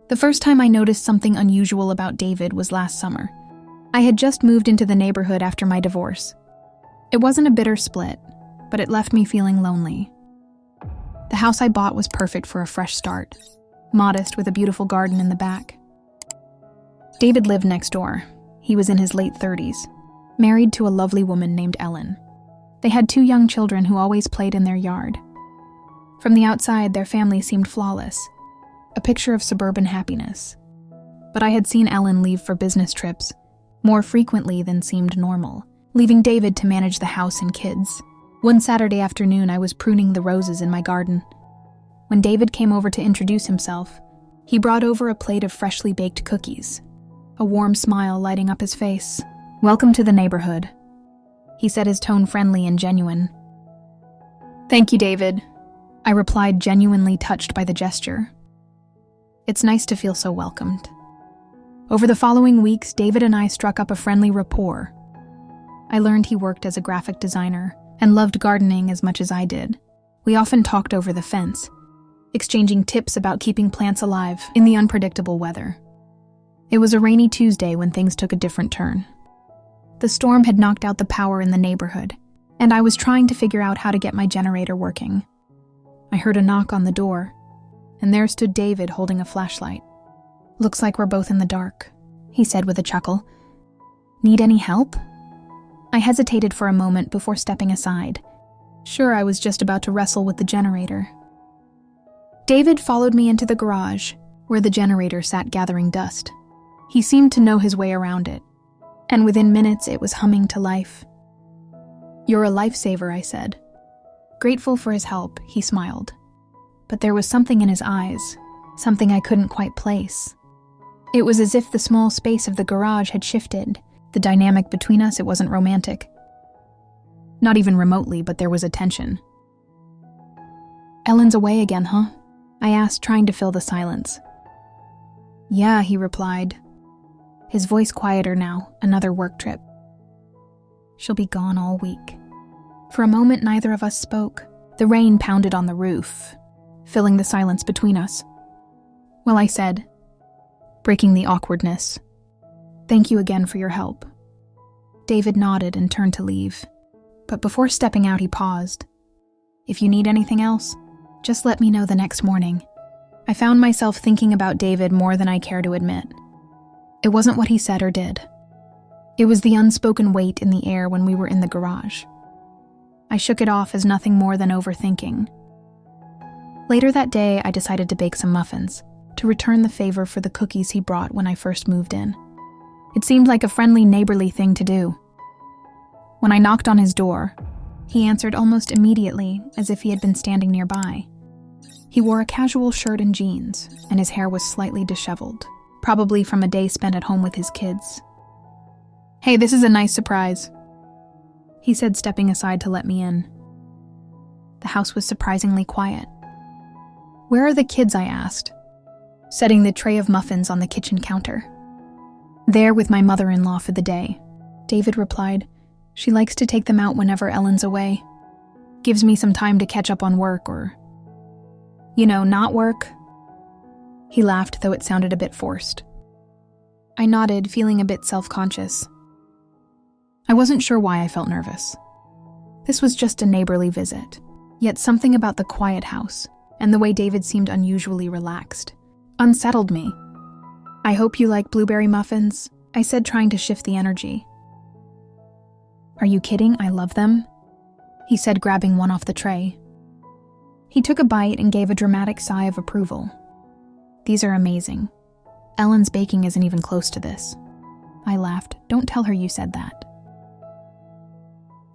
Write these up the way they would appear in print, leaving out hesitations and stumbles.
The first time I noticed something unusual about David was last summer. I had just moved into the neighborhood after my divorce. It wasn't a bitter split, but it left me feeling lonely. The house I bought was perfect for a fresh start, modest with a beautiful garden in the back. David lived next door. He was in his late 30s, married to a lovely woman named Ellen. They had 2 young children who always played in their yard. From the outside, their family seemed flawless, a picture of suburban happiness. But I had seen Ellen leave for business trips, more frequently than seemed normal, leaving David to manage the house and kids. One Saturday afternoon, I was pruning the roses in my garden. When David came over to introduce himself, he brought over a plate of freshly baked cookies, a warm smile lighting up his face. "Welcome to the neighborhood," he said, his tone friendly and genuine. "Thank you, David," I replied, genuinely touched by the gesture. It's nice to feel so welcomed. Over the following weeks, David and I struck up a friendly rapport. I learned he worked as a graphic designer and loved gardening as much as I did. We often talked over the fence, exchanging tips about keeping plants alive in the unpredictable weather. It was a rainy Tuesday when things took a different turn. The storm had knocked out the power in the neighborhood, and I was trying to figure out how to get my generator working. I heard a knock on the door, and there stood David holding a flashlight. "Looks like we're both in the dark," he said with a chuckle. "Need any help?" I hesitated for a moment before stepping aside. Sure, I was just about to wrestle with the generator. David followed me into the garage, where the generator sat gathering dust. He seemed to know his way around it, and within minutes it was humming to life. "You're a lifesaver," I said. Grateful for his help, he smiled. But there was something in his eyes, something I couldn't quite place. It was as if the small space of the garage had shifted. The dynamic between us, it wasn't romantic. Not even remotely, but there was a tension. "Ellen's away again, huh?" I asked, trying to fill the silence. "Yeah," he replied, his voice quieter now, another work trip. "She'll be gone all week." For a moment, neither of us spoke. The rain pounded on the roof, filling the silence between us. "Well," I said, breaking the awkwardness, "thank you again for your help." David nodded and turned to leave. But before stepping out, he paused. "If you need anything else, just let me know the next morning." I found myself thinking about David more than I care to admit. It wasn't what he said or did. It was the unspoken weight in the air when we were in the garage. I shook it off as nothing more than overthinking. Later that day, I decided to bake some muffins, to return the favor for the cookies he brought when I first moved in. It seemed like a friendly, neighborly thing to do. When I knocked on his door, he answered almost immediately, as if he had been standing nearby. He wore a casual shirt and jeans, and his hair was slightly disheveled, probably from a day spent at home with his kids. "Hey, this is a nice surprise," he said, stepping aside to let me in. The house was surprisingly quiet. "Where are the kids?" I asked, setting the tray of muffins on the kitchen counter. "There with my mother-in-law for the day," David replied. "She likes to take them out whenever Ellen's away. Gives me some time to catch up on work or, not work." He laughed, though it sounded a bit forced. I nodded, feeling a bit self-conscious. I wasn't sure why I felt nervous. This was just a neighborly visit, yet something about the quiet house and the way David seemed unusually relaxed unsettled me. "I hope you like blueberry muffins," I said, trying to shift the energy. "Are you kidding? I love them," he said, grabbing one off the tray. He took a bite and gave a dramatic sigh of approval. "These are amazing. Ellen's baking isn't even close to this." I laughed. "Don't tell her you said that."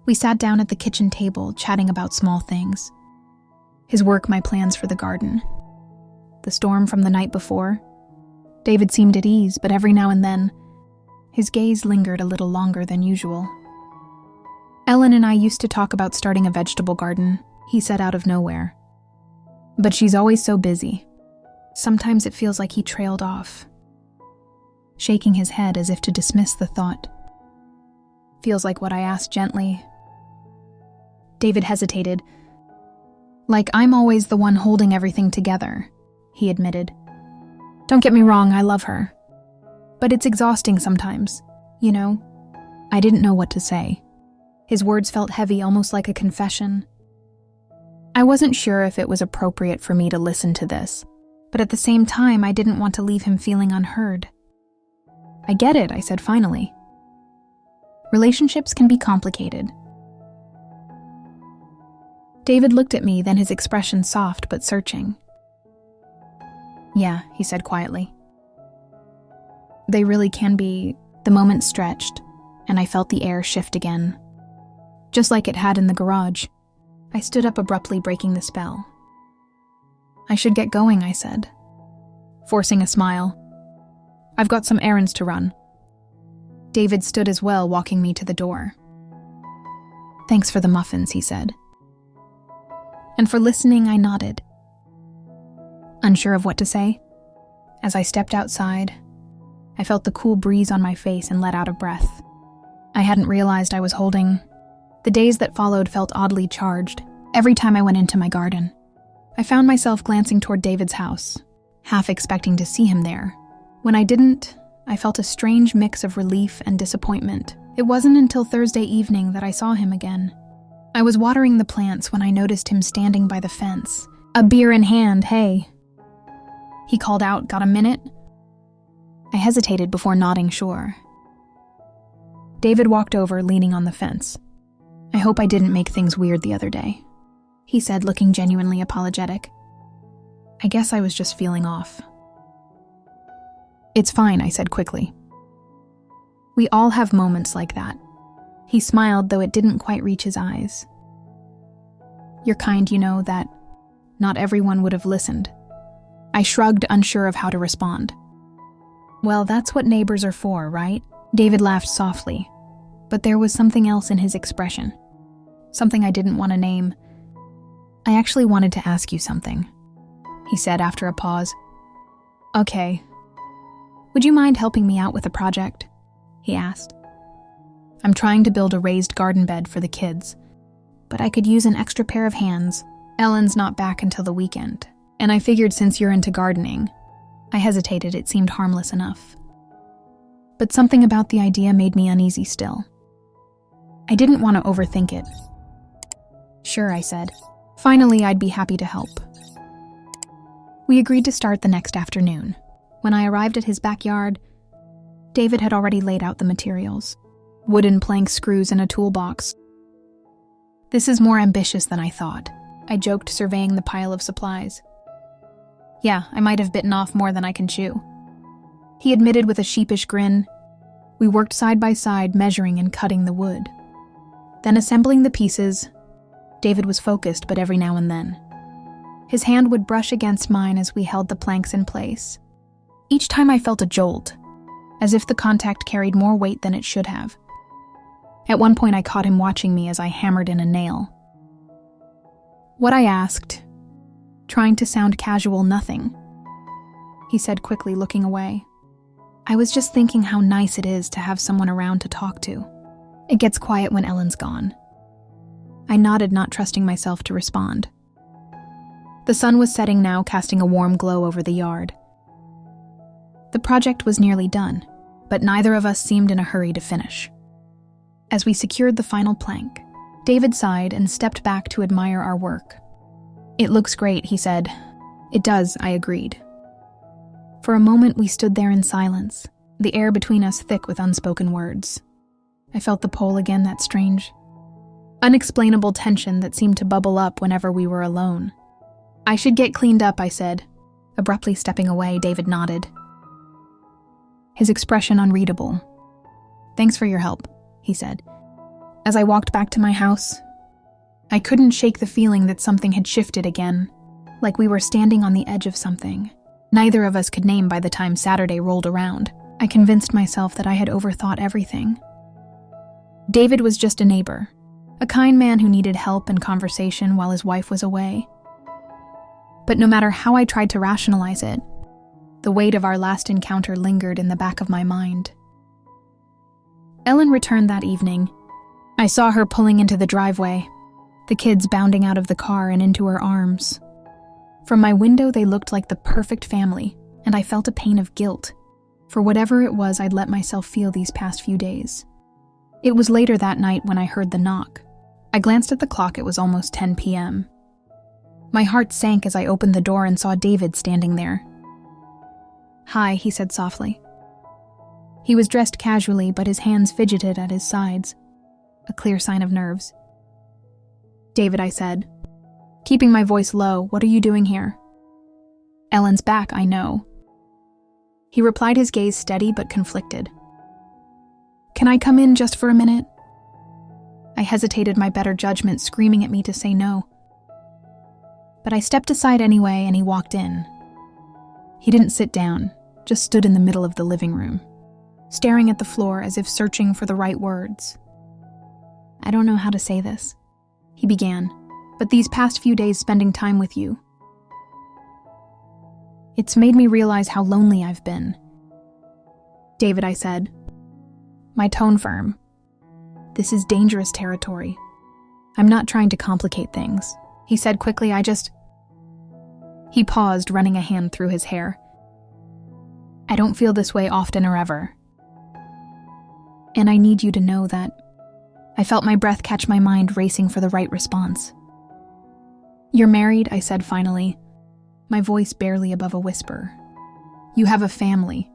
We sat down at the kitchen table, chatting about small things. His work, my plans for the garden. The storm from the night before. David seemed at ease, but every now and then, his gaze lingered a little longer than usual. "Ellen and I used to talk about starting a vegetable garden," he said out of nowhere. "But she's always so busy. Sometimes it feels like he trailed off," shaking his head as if to dismiss the thought. "Feels like what?" I asked gently. David hesitated. "Like I'm always the one holding everything together," he admitted. Don't get me wrong, I love her. But it's exhausting sometimes, you know? I didn't know what to say. His words felt heavy, almost like a confession. I wasn't sure if it was appropriate for me to listen to this, but at the same time, I didn't want to leave him feeling unheard. I get it, I said finally. Relationships can be complicated. David looked at me, then his expression soft but searching. Yeah, he said quietly. They really can be. The moment stretched, and I felt the air shift again. Just like it had in the garage. I stood up abruptly, breaking the spell. I should get going, I said, forcing a smile. I've got some errands to run. David stood as well, walking me to the door. Thanks for the muffins, he said. And for listening, I nodded. Unsure of what to say, as I stepped outside, I felt the cool breeze on my face and let out a breath. I hadn't realized I was holding. The days that followed felt oddly charged. Every time I went into my garden, I found myself glancing toward David's house, half expecting to see him there. When I didn't, I felt a strange mix of relief and disappointment. It wasn't until Thursday evening that I saw him again. I was watering the plants when I noticed him standing by the fence, a beer in hand. Hey. He called out, got a minute? I hesitated before nodding sure. David walked over, leaning on the fence. I hope I didn't make things weird the other day, he said, looking genuinely apologetic. I guess I was just feeling off. It's fine, I said quickly. We all have moments like that. He smiled, though it didn't quite reach his eyes. You're kind, you know, that not everyone would have listened. I shrugged, unsure of how to respond. Well, that's what neighbors are for, right? David laughed softly, but there was something else in his expression. Something I didn't want to name. I actually wanted to ask you something, he said after a pause. Okay. Would you mind helping me out with a project? He asked. I'm trying to build a raised garden bed for the kids, but I could use an extra pair of hands. Ellen's not back until the weekend, and I figured since you're into gardening. I hesitated, it seemed harmless enough. But something about the idea made me uneasy still. I didn't want to overthink it. Sure, I said. Finally, I'd be happy to help. We agreed to start the next afternoon. When I arrived at his backyard, David had already laid out the materials. Wooden plank screws and a toolbox. This is more ambitious than I thought, I joked, surveying the pile of supplies. Yeah, I might have bitten off more than I can chew. He admitted with a sheepish grin. We worked side by side, measuring and cutting the wood. Then assembling the pieces. David was focused, but every now and then his hand would brush against mine as we held the planks in place. Each time I felt a jolt, as if the contact carried more weight than it should have. At one point I caught him watching me as I hammered in a nail. What I asked, trying to sound casual, nothing, he said quickly, looking away. I was just thinking how nice it is to have someone around to talk to. It gets quiet when Ellen's gone. I nodded, not trusting myself to respond. The sun was setting now, casting a warm glow over the yard. The project was nearly done, but neither of us seemed in a hurry to finish. As we secured the final plank, David sighed and stepped back to admire our work. It looks great, he said. It does, I agreed. For a moment we stood there in silence, the air between us thick with unspoken words. I felt the pull again, that strange, unexplainable tension that seemed to bubble up whenever we were alone. I should get cleaned up, I said. Abruptly stepping away, David nodded, his expression unreadable. Thanks for your help, he said. As I walked back to my house, I couldn't shake the feeling that something had shifted again, like we were standing on the edge of something neither of us could name by the time Saturday rolled around. I convinced myself that I had overthought everything. David was just a neighbor, a kind man who needed help and conversation while his wife was away. But no matter how I tried to rationalize it, the weight of our last encounter lingered in the back of my mind. Ellen returned that evening. I saw her pulling into the driveway, the kids bounding out of the car and into her arms. From my window, they looked like the perfect family, and I felt a pain of guilt for whatever it was I'd let myself feel these past few days. It was later that night when I heard the knock. I glanced at the clock. It was almost 10 p.m. My heart sank as I opened the door and saw David standing there. "Hi," he said softly. He was dressed casually, but his hands fidgeted at his sides, a clear sign of nerves. "David," I said, keeping my voice low, "what are you doing here?" "Ellen's back, I know." He replied, his gaze steady but conflicted. "Can I come in just for a minute?" I hesitated, my better judgment screaming at me to say no. But I stepped aside anyway, and he walked in. He didn't sit down, just stood in the middle of the living room, staring at the floor as if searching for the right words. "I don't know how to say this," he began, "but these past few days spending time with you, it's made me realize how lonely I've been." "David," I said, my tone firm, "this is dangerous territory. I'm not trying to complicate things," he said quickly. He paused, running a hand through his hair. "I don't feel this way often or ever. And I need you to know that." I felt my breath catch, my mind racing for the right response. "You're married," I said finally, my voice barely above a whisper. "You have a family."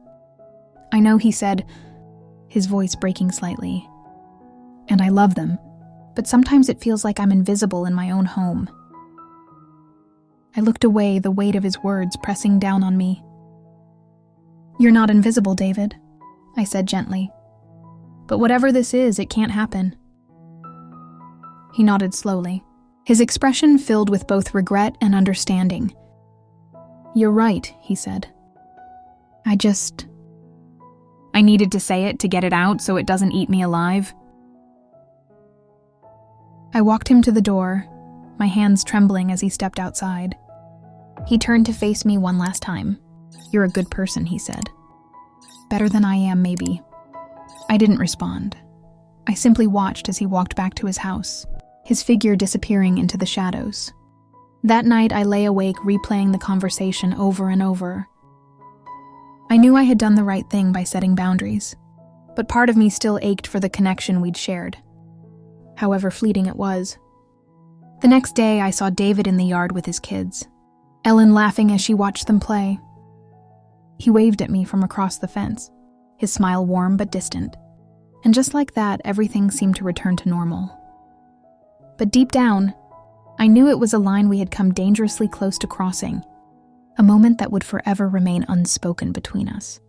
"I know," he said, his voice breaking slightly. "And I love them, but sometimes it feels like I'm invisible in my own home." I looked away, the weight of his words pressing down on me. "You're not invisible, David," I said gently. "But whatever this is, it can't happen." He nodded slowly, his expression filled with both regret and understanding. "You're right," he said. I needed to say it to get it out so it doesn't eat me alive." I walked him to the door, my hands trembling as he stepped outside. He turned to face me one last time. "You're a good person," he said. "Better than I am, maybe." I didn't respond. I simply watched as he walked back to his house, his figure disappearing into the shadows. That night, I lay awake replaying the conversation over and over. I knew I had done the right thing by setting boundaries, but part of me still ached for the connection we'd shared, however fleeting it was. The next day, I saw David in the yard with his kids, Ellen laughing as she watched them play. He waved at me from across the fence, his smile warm but distant, and just like that, everything seemed to return to normal. But deep down, I knew it was a line we had come dangerously close to crossing, a moment that would forever remain unspoken between us.